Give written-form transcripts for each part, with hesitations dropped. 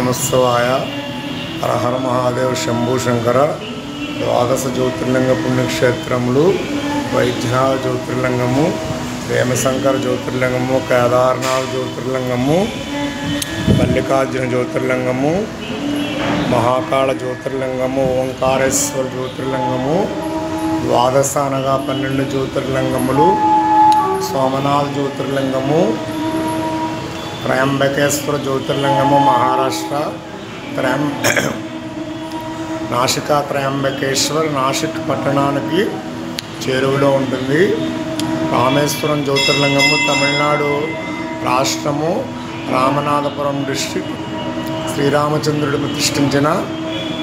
నమస్తవాయ. హర హర మహాదేవ్ శంభూ శంకర. ద్వాదశ జ్యోతిర్లింగ పుణ్యక్షేత్రములు వైద్యనాథ్ జ్యోతిర్లింగము, వేమశంకర జ్యోతిర్లింగము, కేదార్నాథ్ జ్యోతిర్లింగము, మల్లికార్జున జ్యోతిర్లింగము, మహాకాళ జ్యోతిర్లింగము, ఓంకారేశ్వర జ్యోతిర్లింగము, ద్వాదశ అనగా 12 జ్యోతిర్లింగములు, సోమనాథ్ జ్యోతిర్లింగము, త్రయంబకేశ్వర జ్యోతిర్లింగము మహారాష్ట్ర, నాసికా త్రయంబకేశ్వర్ నాసిక్ పట్టణానికి చేరువలో ఉంటుంది. రామేశ్వరం జ్యోతిర్లింగము తమిళనాడు రాష్ట్రము, రామనాథపురం డిస్ట్రిక్ట్, శ్రీరామచంద్రుడు ప్రతిష్ఠించిన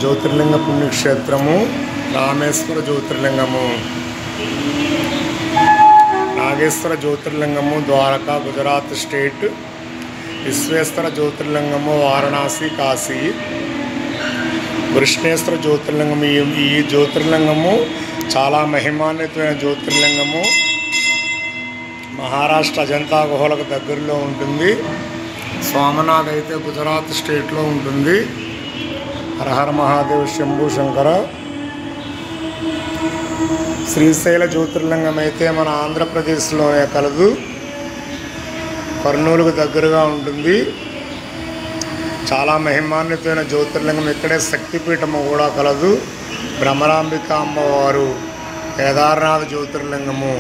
జ్యోతిర్లింగ పుణ్యక్షేత్రము రామేశ్వర జ్యోతిర్లింగము. నాగేశ్వర జ్యోతిర్లింగము ద్వారకా గుజరాత్ స్టేట్, విశ్వేశ్వర జ్యోతిర్లింగము వారణాసి కాశీ, కృష్ణేశ్వర జ్యోతిర్లింగము. ఈ జ్యోతిర్లింగము చాలా మహిమాన్వితమైన జ్యోతిర్లింగము. మహారాష్ట్ర అజంతా గుహలకు దగ్గరలో ఉంటుంది. సోమనాథ్ అయితే గుజరాత్ స్టేట్లో ఉంటుంది. హరహర మహాదేవ్ శంభూ శంకర. శ్రీశైల జ్యోతిర్లింగం అయితే మన ఆంధ్రప్రదేశ్లోనే కలదు, కర్నూలుకు దగ్గరగా ఉంటుంది. చాలా మహిమాన్వితమైన జ్యోతిర్లింగం. ఇక్కడే శక్తిపీఠము కూడా కలదు. భ్రమరాంబిక అమ్మవారు, కేదార్నాథ్ జ్యోతిర్లింగము.